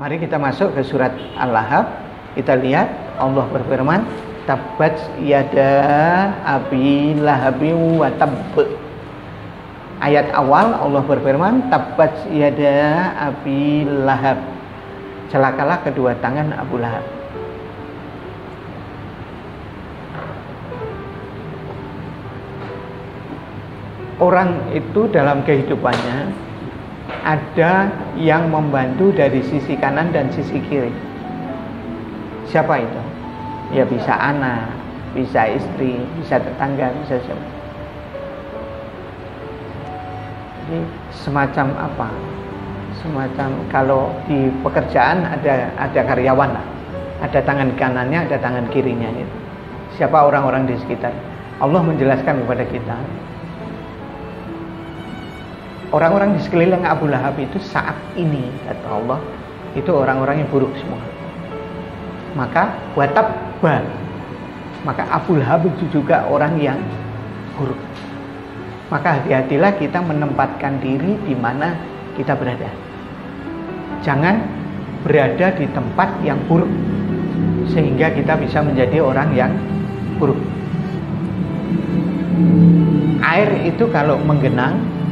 Mari kita masuk ke surat Al-Lahab. Kita lihat Allah berfirman, tabbat yada abi lahabin wa tabb. Ayat awal Allah berfirman, tabbat yada abi lahab. Celakalah kedua tangan Abu Lahab. Orang itu dalam kehidupannya ada yang membantu dari sisi kanan dan sisi kiri. Siapa itu? Ya bisa anak, bisa istri, bisa tetangga, bisa siapa. Jadi semacam apa? Semacam kalau di pekerjaan ada karyawan lah. Ada tangan kanannya, ada tangan kirinya itu. Siapa orang-orang di sekitar? Allah menjelaskan kepada kita. Orang-orang di sekeliling Abu Lahab itu saat ini, kata Allah, itu orang-orang yang buruk semua. Maka watabba, maka Abu Lahab itu juga orang yang buruk. Maka hati-hatilah kita menempatkan diri di mana kita berada. Jangan berada di tempat yang buruk, sehingga kita bisa menjadi orang yang buruk. Air itu kalau menggenang,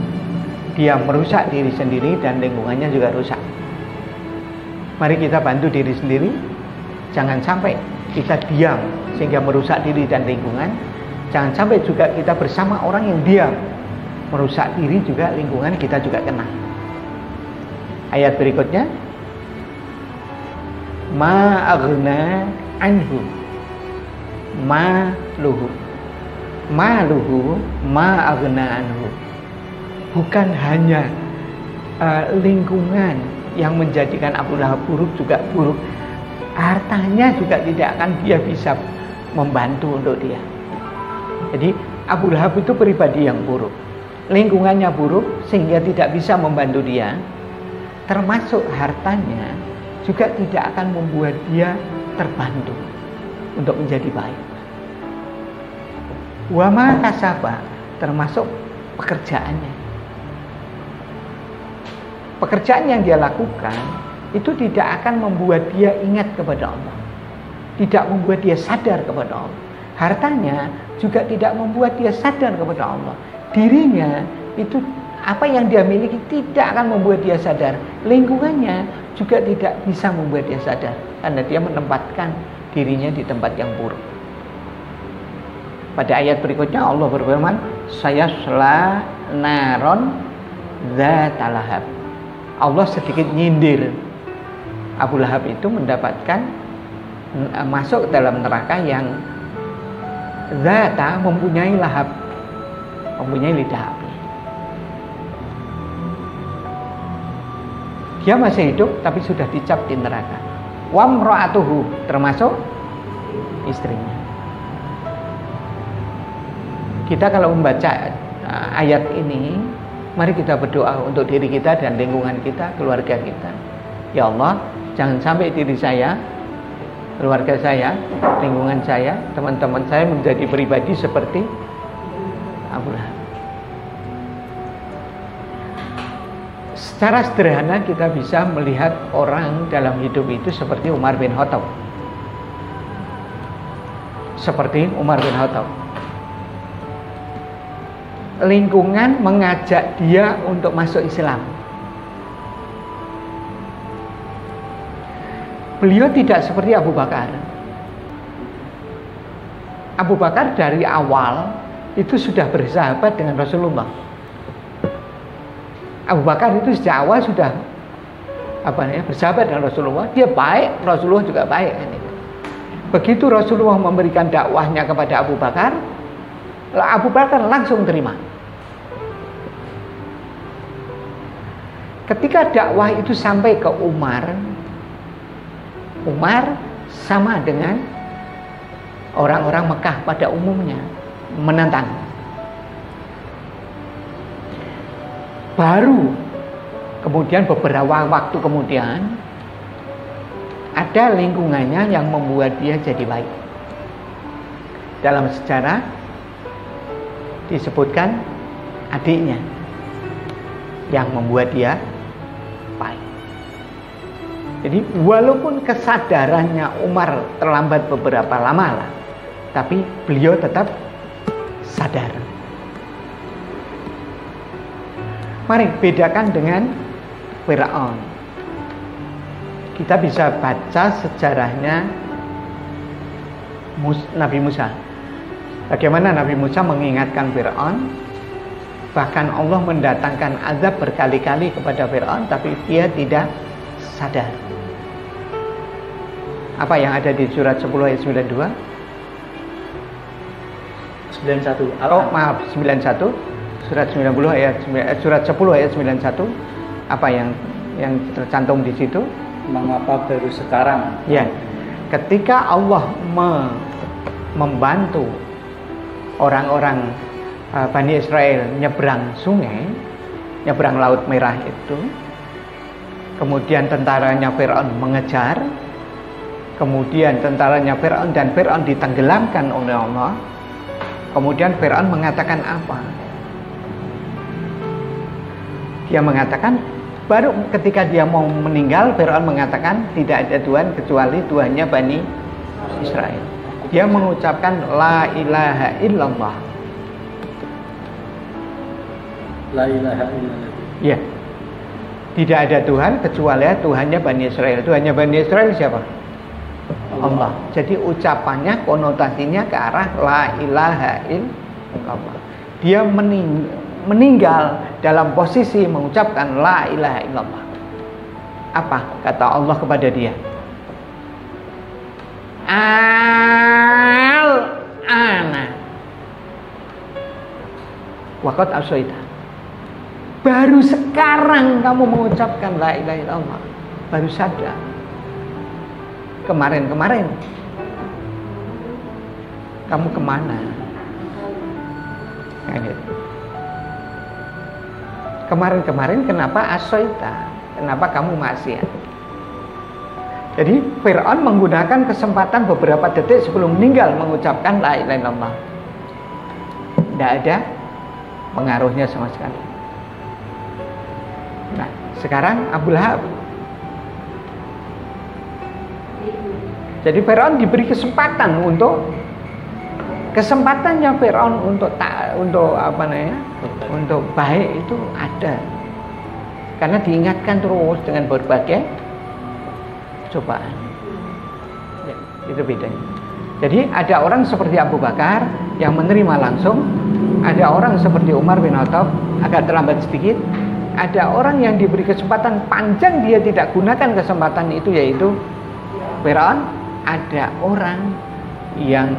dia merusak diri sendiri dan lingkungannya juga rusak. Mari kita bantu diri sendiri. Jangan sampai kita diam sehingga merusak diri dan lingkungan. Jangan sampai juga kita bersama orang yang diam, merusak diri juga, lingkungan kita juga kena. Ayat berikutnya, ma aghna anhu maluhu ma aghna anhu. Bukan hanya lingkungan yang menjadikan Abu Lahab buruk, juga buruk. Hartanya juga tidak akan dia bisa membantu untuk dia. Jadi Abu Lahab itu pribadi yang buruk, lingkungannya buruk sehingga tidak bisa membantu dia. Termasuk hartanya juga tidak akan membuat dia terbantu untuk menjadi baik. Wa ma kasaba, termasuk pekerjaannya. Pekerjaan yang dia lakukan itu tidak akan membuat dia ingat kepada Allah, tidak membuat dia sadar kepada Allah. Hartanya juga tidak membuat dia sadar kepada Allah. Dirinya itu, apa yang dia miliki tidak akan membuat dia sadar. Lingkungannya juga tidak bisa membuat dia sadar, karena dia menempatkan dirinya di tempat yang buruk. Pada ayat berikutnya Allah berfirman, sayasla naron dzatal lahab. Allah sedikit nyindir Abu Lahab itu mendapatkan masuk dalam neraka yang zata, mempunyai lahab, mempunyai lidah api. Dia masih hidup tapi sudah dicap di neraka. Wa mra'atuhu, termasuk istrinya. Kita kalau membaca ayat ini, mari kita berdoa untuk diri kita dan lingkungan kita, keluarga kita. Ya Allah, jangan sampai diri saya, keluarga saya, lingkungan saya, teman-teman saya menjadi pribadi seperti Abu Lahab. Secara sederhana kita bisa melihat orang dalam hidup itu seperti Umar bin Khattab. Seperti Umar bin Khattab. Lingkungan mengajak dia untuk masuk Islam. Beliau tidak seperti Abu Bakar. Abu Bakar dari awal itu sudah bersahabat dengan Rasulullah. Abu Bakar itu sejak awal sudah bersahabat dengan Rasulullah. Dia baik, Rasulullah juga baik. Begitu Rasulullah memberikan dakwahnya kepada Abu Bakar, Abu Bakar langsung terima. Ketika dakwah itu sampai ke Umar, Umar sama dengan orang-orang Mekah pada umumnya, menentang. Baru kemudian beberapa waktu kemudian ada lingkungannya yang membuat dia jadi baik. Dalam sejarah disebutkan adiknya yang membuat dia baik. Jadi walaupun kesadarannya Umar terlambat beberapa lama lah, tapi beliau tetap sadar. Mari bedakan dengan Firaun. Kita bisa baca sejarahnya Nabi Musa. Bagaimana Nabi Musa mengingatkan Firaun, bahkan Allah mendatangkan azab berkali-kali kepada Firaun, tapi dia tidak sadar. Apa yang ada di surat 10 ayat 92? 91. Oh, maaf, 91. Surat 90 ayat surat 10 ayat 91. Apa yang tercantum di situ? Mengapa baru sekarang? Ya. Ketika Allah membantu orang-orang Bani Israel nyebrang sungai, nyebrang Laut Merah itu, kemudian tentaranya Firaun mengejar, kemudian tentaranya Firaun dan Firaun ditenggelamkan oleh Allah. Kemudian Firaun mengatakan apa? Dia mengatakan, baru ketika dia mau meninggal, Firaun mengatakan tidak ada Tuhan kecuali Tuhannya Bani Israel. Dia mengucapkan la ilaha illallah. La ilaha illallah. Ya. Tidak ada Tuhan kecuali Tuhannya Bani Israel. Tuhannya Bani Israel siapa? Allah. Jadi ucapannya, konotasinya ke arah la ilaha illallah. Dia meninggal dalam posisi mengucapkan la ilaha illallah. Apa kata Allah kepada dia? Al-ana waqad asaita. Baru sekarang kamu mengucapkan la ilaha illallah. Baru sadar. Kemarin-kemarin kamu kemana? Kemarin-kemarin kenapa asaita? Kenapa kamu maksiat? Jadi Firaun menggunakan kesempatan beberapa detik sebelum meninggal mengucapkan la ilaha illallah. Tidak ada pengaruhnya sama sekali. Nah, sekarang Abu Lahab. Jadi Firaun diberi kesempatan untuk kesempatannya Firaun untuk apa namanya? Untuk baik itu ada. Karena diingatkan terus dengan berbagai cobaan. Ya, itu bedanya. Jadi ada orang seperti Abu Bakar yang menerima langsung, ada orang seperti Umar bin Khattab agak terlambat sedikit, ada orang yang diberi kesempatan panjang dia tidak gunakan kesempatan itu, yaitu Firaun. Ada orang yang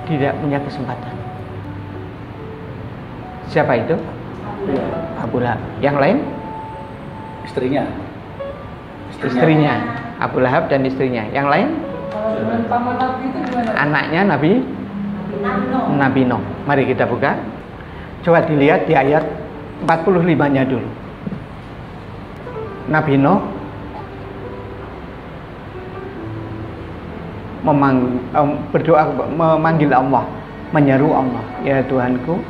tidak punya kesempatan. Siapa itu? Abu Lahab. Yang lain? Istrinya. Abu Lahab dan istrinya. Yang lain? Anaknya Nabi Nuh. Mari kita buka. Coba dilihat di ayat 45-nya dulu. Nabi Nuh berdoa, memanggil Allah, menyeru Allah, ya Tuhanku,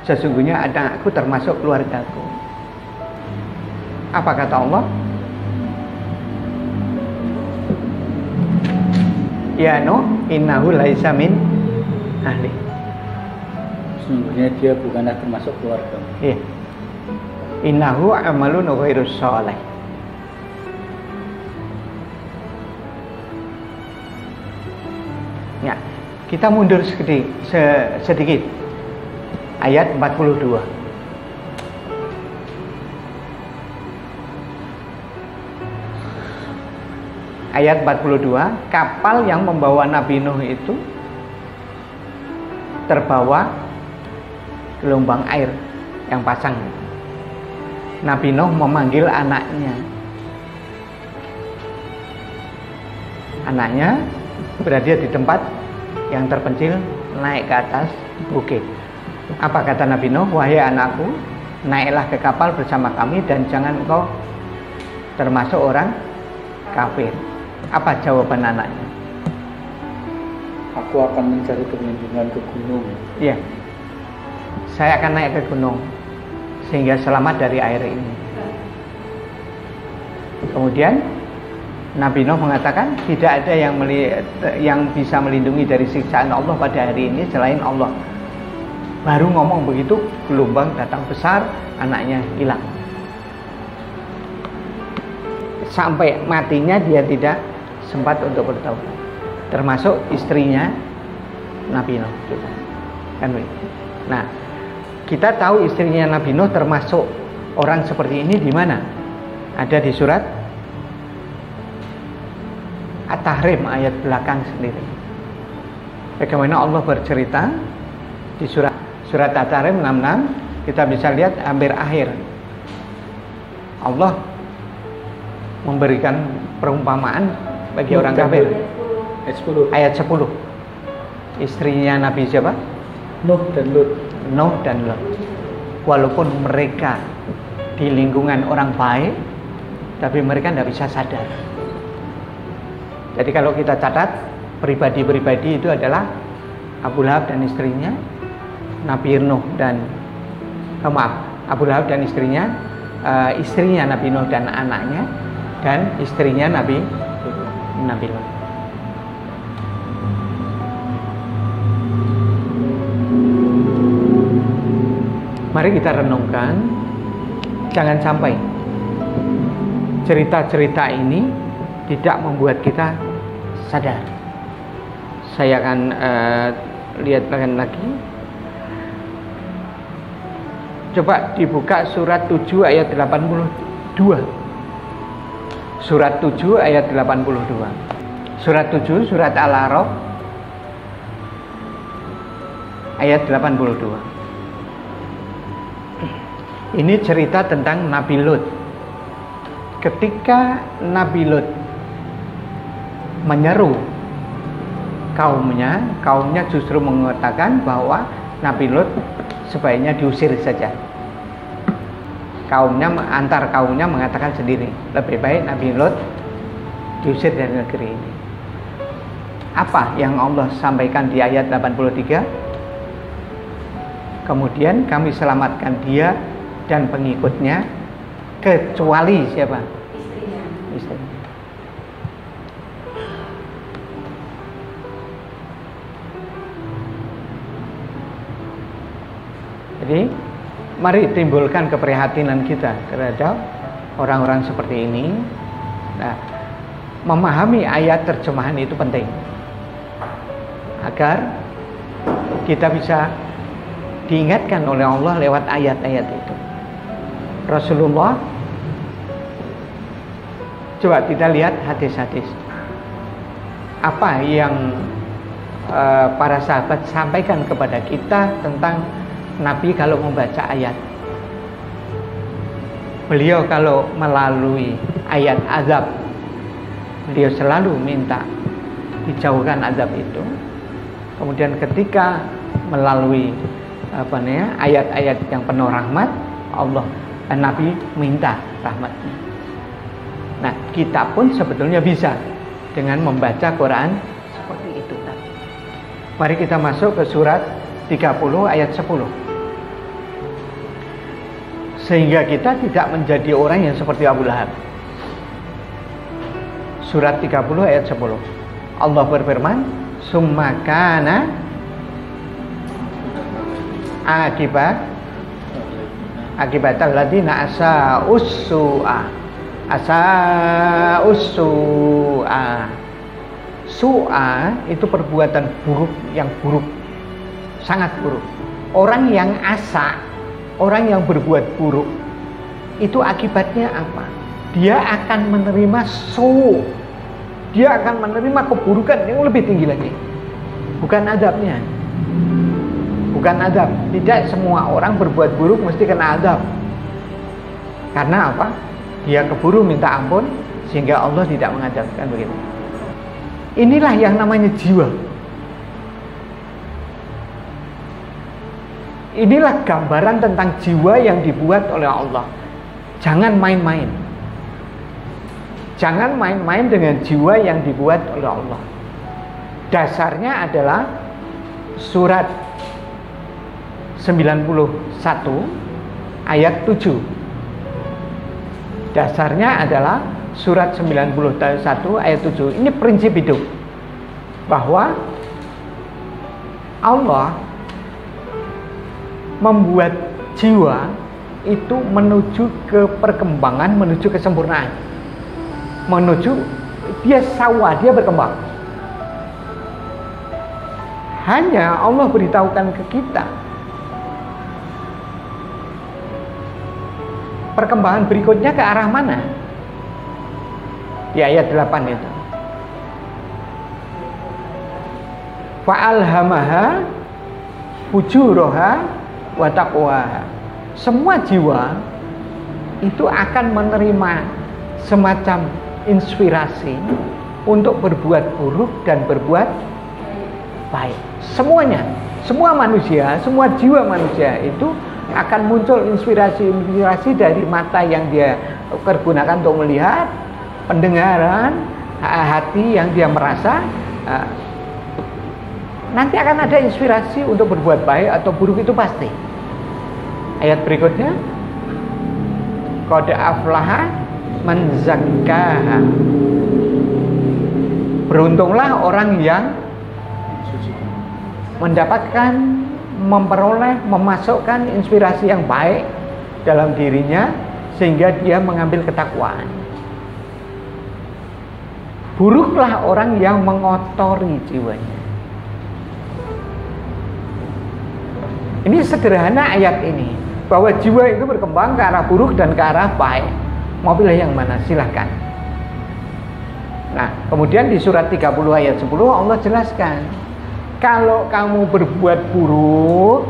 sesungguhnya anakku termasuk keluargaku. Apa kata Allah? Ya Nuh, innahu laisa min ahli. Sesungguhnya dia bukanlah termasuk keluarga. Iya. Innahu amalun ghairus shalih. Ya, kita mundur sedikit. Ayat 42. Ayat 42, kapal yang membawa Nabi Nuh itu terbawa gelombang air yang pasang. Nabi Nuh memanggil anaknya. Anaknya berada di tempat yang terpencil, naik ke atas bukit. Apa kata Nabi Nuh? Wahai anakku, naiklah ke kapal bersama kami dan jangan engkau termasuk orang kafir. Apa jawaban anaknya? Aku akan mencari perlindungan ke gunung. Iya. Saya akan naik ke gunung sehingga selamat dari air ini. Kemudian Nabi Nuh mengatakan tidak ada yang bisa melindungi dari siksaan Allah pada hari ini selain Allah. Baru ngomong begitu, gelombang datang besar, anaknya hilang. Sampai matinya dia tidak sempat untuk bertaubat. Termasuk istrinya Nabi Nuh juga. Kan begitu. Nah, kita tahu istrinya Nabi Nuh termasuk orang seperti ini di mana? Ada di surat At-Tahrim ayat belakang sendiri. Bagaimana Allah bercerita di surat At-Tahrim 66, kita bisa lihat hampir akhir. Allah memberikan perumpamaan bagi orang kafir. Ayat 10. Istrinya Nabi siapa? Nuh dan Lut. Nuh dan Lut. Walaupun mereka di lingkungan orang baik, tapi mereka tidak bisa sadar. Jadi kalau kita catat, pribadi-pribadi itu adalah Abu Lahab dan istrinya, Nabi Nuh dan Abu Lahab dan istrinya Nabi Nuh dan anaknya, dan istrinya Nabi Lut. Mari kita renungkan, jangan sampai cerita-cerita ini tidak membuat kita sadar. Saya akan lihat lagi. Coba dibuka surat 7 ayat 82. Surat 7 ayat 82. Surat 7, surat Al-A'raf ayat 82. Ini cerita tentang Nabi Lut. Ketika Nabi Lut menyeru kaumnya justru mengatakan bahwa Nabi Lut sebaiknya diusir saja. Antar kaumnya mengatakan sendiri, lebih baik Nabi Lut diusir dari negeri ini. Apa yang Allah sampaikan di ayat 83? Kemudian kami selamatkan dia dan pengikutnya kecuali siapa? Istrinya. Jadi mari timbulkan keprihatinan kita terhadap orang-orang seperti ini. Nah, memahami ayat terjemahan itu penting agar kita bisa diingatkan oleh Allah lewat ayat-ayat itu. Rasulullah, coba kita lihat hadis-hadis apa yang para sahabat sampaikan kepada kita tentang Nabi kalau membaca ayat. Beliau kalau melalui ayat azab, beliau selalu minta dijauhkan azab itu. Kemudian ketika melalui ayat-ayat yang penuh rahmat, Nabi minta rahmatnya. Nah, kita pun sebetulnya bisa dengan membaca Quran seperti itu tadi. Mari kita masuk ke surat 30 ayat 10. Sehingga kita tidak menjadi orang yang seperti Abu Lahab. Surat 30 ayat 10. Allah berfirman, "Summa kana akibatal ladina asa'ussu'a." Su'a itu perbuatan buruk yang buruk, sangat buruk. Orang yang orang yang berbuat buruk itu akibatnya apa? Dia akan menerima dia akan menerima keburukan yang lebih tinggi lagi. Bukan azabnya. Bukan azab. Tidak semua orang berbuat buruk mesti kena azab. Karena apa? Dia keburu minta ampun sehingga Allah tidak mengadabkan begitu. Inilah yang namanya jiwa. Inilah gambaran tentang jiwa yang dibuat oleh Allah. Jangan main-main. Jangan main-main dengan jiwa yang dibuat oleh Allah. Dasarnya adalah surat 91 ayat 7. Dasarnya adalah surat 91 ayat 7. Ini prinsip hidup, bahwa Allah membuat jiwa itu menuju ke perkembangan, menuju kesempurnaan, menuju dia sawa, dia berkembang. Hanya Allah beritahukan ke kita perkembangan berikutnya ke arah mana. Di ayat 8 itu, fa'alhamaha fujuraha wa taqwaha. Semua jiwa itu akan menerima semacam inspirasi untuk berbuat buruk dan berbuat baik. Semuanya, semua manusia, semua jiwa manusia itu akan muncul inspirasi dari mata yang dia pergunakan untuk melihat, pendengaran, hati yang dia merasa. Nanti akan ada inspirasi untuk berbuat baik atau buruk, itu pasti. Ayat berikutnya, qad aflaha man zakkaha. Beruntunglah orang yang mendapatkan, memperoleh, memasukkan inspirasi yang baik dalam dirinya sehingga dia mengambil ketakwaan. Buruklah orang yang mengotori jiwanya. Ini sederhana ayat ini, bahwa jiwa itu berkembang ke arah buruk dan ke arah baik. Mau pilih yang mana? Silahkan. Nah, kemudian di surat 30 ayat 10 Allah jelaskan, kalau kamu berbuat buruk,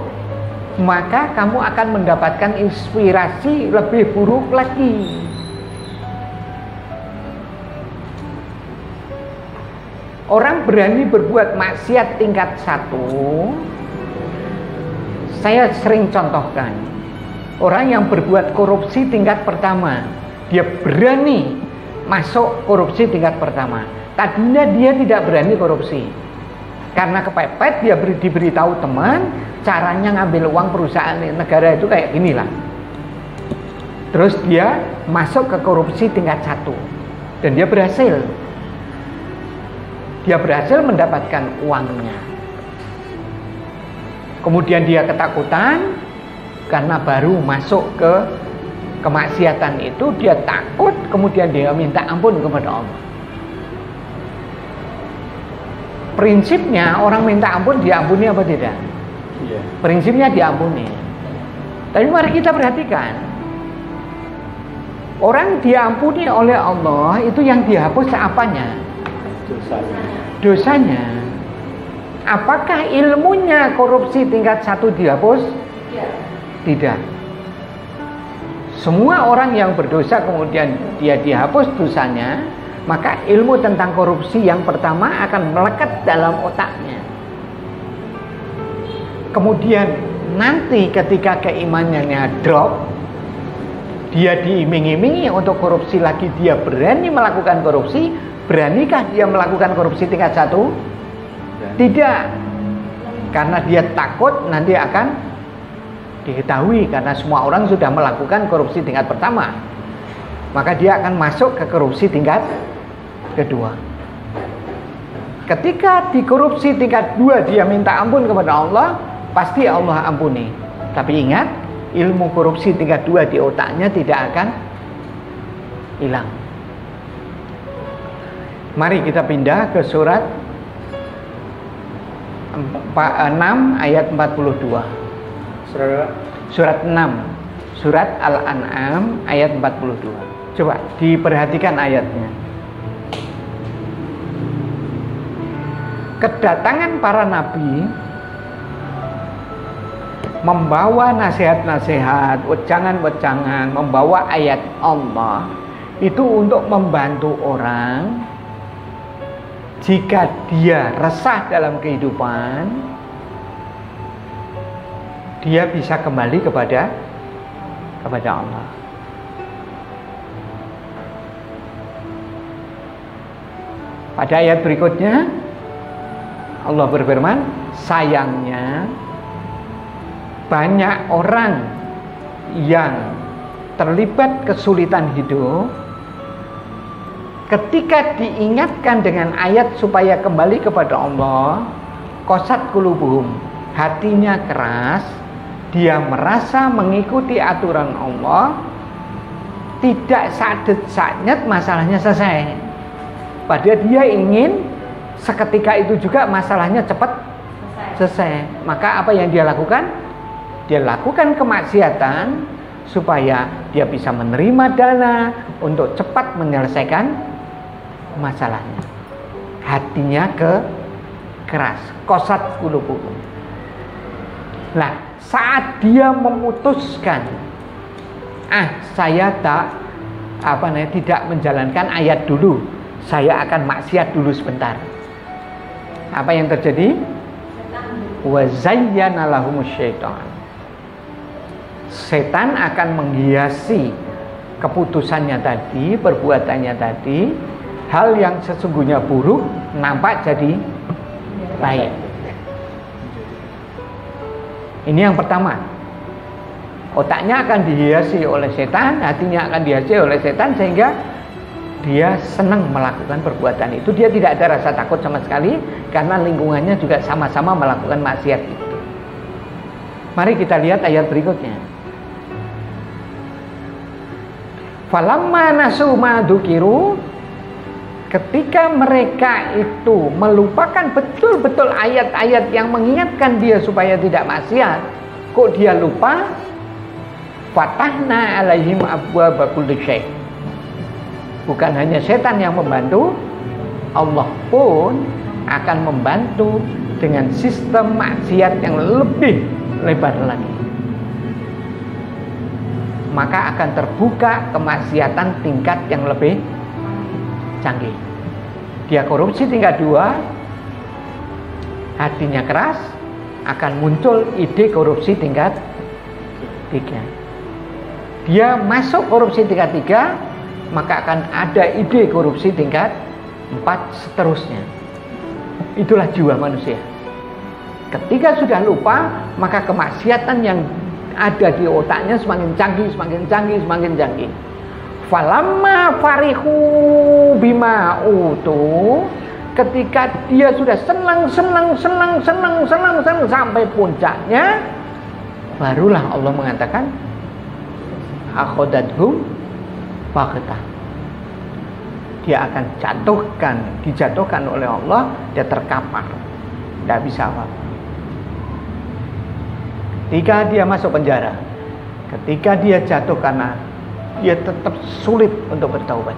maka kamu akan mendapatkan inspirasi lebih buruk lagi. Orang berani berbuat maksiat tingkat 1, saya sering contohkan, orang yang berbuat korupsi tingkat pertama, dia berani masuk korupsi tingkat pertama. Tadinya dia tidak berani korupsi, karena kepepet dia diberitahu teman, caranya ngambil uang perusahaan negara itu kayak ginilah. Terus dia masuk ke korupsi tingkat 1 dan dia berhasil. Dia berhasil mendapatkan uangnya. Kemudian dia ketakutan karena baru masuk ke kemaksiatan itu, dia takut, kemudian dia minta ampun kepada Allah. Prinsipnya orang minta ampun diampuni apa tidak? Iya. Prinsipnya diampuni. Tapi mari kita perhatikan, orang diampuni oleh Allah itu yang dihapus apanya? Dosanya. Apakah ilmunya korupsi tingkat 1 dihapus? Tidak. Semua orang yang berdosa kemudian dia dihapus dosanya, maka ilmu tentang korupsi yang pertama akan melekat dalam otaknya. Kemudian nanti ketika keimanannya drop, dia diiming-imingi untuk korupsi lagi, dia berani melakukan korupsi. Beranikah dia melakukan korupsi tingkat 1? Tidak, karena dia takut nanti akan diketahui, karena semua orang sudah melakukan korupsi tingkat pertama, maka dia akan masuk ke korupsi tingkat kedua. Ketika di korupsi tingkat 2 dia minta ampun kepada Allah, pasti Allah ampuni. Tapi ingat, ilmu korupsi tingkat 2 di otaknya tidak akan hilang. Mari kita pindah ke surat 6 ayat 42. Surat 6, surat Al-An'am ayat 42. Coba diperhatikan ayatnya. Kedatangan para nabi membawa nasihat-nasihat, wejangan-wejangan, membawa ayat Allah, itu untuk membantu orang jika dia resah dalam kehidupan, dia bisa kembali kepada Allah. Pada ayat berikutnya Allah berfirman, sayangnya banyak orang yang terlibat kesulitan hidup ketika diingatkan dengan ayat supaya kembali kepada Allah, qasat qulubuhum, hatinya keras, dia merasa mengikuti aturan Allah, tidak sadet-sadet masalahnya selesai. Padahal dia ingin seketika itu juga masalahnya cepat selesai. Maka apa yang dia lakukan? Dia lakukan kemaksiatan supaya dia bisa menerima dana untuk cepat menyelesaikan masalahnya. Hatinya keras, qasat qulubuhum. Nah, saat dia memutuskan, saya tidak menjalankan ayat dulu, saya akan maksiat dulu sebentar. Apa yang terjadi? Wa zayyana lahumus syaitan. Setan akan menghiasi keputusannya tadi, perbuatannya tadi, hal yang sesungguhnya buruk nampak jadi baik. Ini yang pertama. Otaknya akan dihiasi oleh setan, hatinya akan dihiasi oleh setan, sehingga dia senang melakukan perbuatan itu. Dia tidak ada rasa takut sama sekali, karena lingkungannya juga sama-sama melakukan maksiat itu. Mari kita lihat ayat berikutnya. Falamma nasu ma dzukiru, ketika mereka itu melupakan betul-betul ayat-ayat yang mengingatkan dia supaya tidak maksiat, kok dia lupa? Fatahna alaihim abwaaba kulli syai'. Bukan hanya setan yang membantu, Allah pun akan membantu dengan sistem maksiat yang lebih lebar lagi. Maka akan terbuka kemaksiatan tingkat yang lebih canggih. Dia korupsi tingkat 2, hatinya keras, akan muncul ide korupsi tingkat 3. Dia masuk korupsi tingkat 3, maka akan ada ide korupsi tingkat 4, seterusnya. Itulah jiwa manusia. Ketika sudah lupa, maka kemaksiatan yang ada di otaknya semakin canggih, semakin canggih, semakin canggih. Falamma farihu bima utu, ketika dia sudah senang sampai puncaknya, barulah Allah mengatakan akhadathum baghtah. Dia akan dijatuhkan oleh Allah, dia terkapar, tidak bisa apa-apa. Ketika dia masuk penjara, ketika dia jatuh karena dia tetap sulit untuk bertaubat.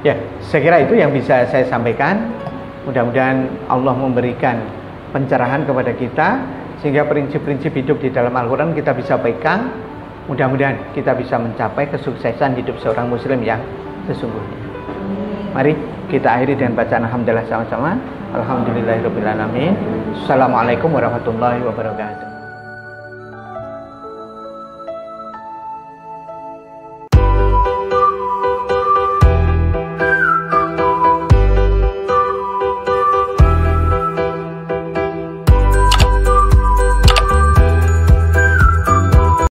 Ya, saya kira itu yang bisa saya sampaikan. Mudah-mudahan Allah memberikan pencerahan kepada kita, sehingga prinsip-prinsip hidup di dalam Al-Quran kita bisa pegang. Mudah-mudahan kita bisa mencapai kesuksesan hidup seorang muslim yang sesungguhnya. Mari kita akhiri dengan bacaan alhamdulillah sama-sama. Alhamdulillahirabbil alamin. Assalamualaikum warahmatullahi wabarakatuh.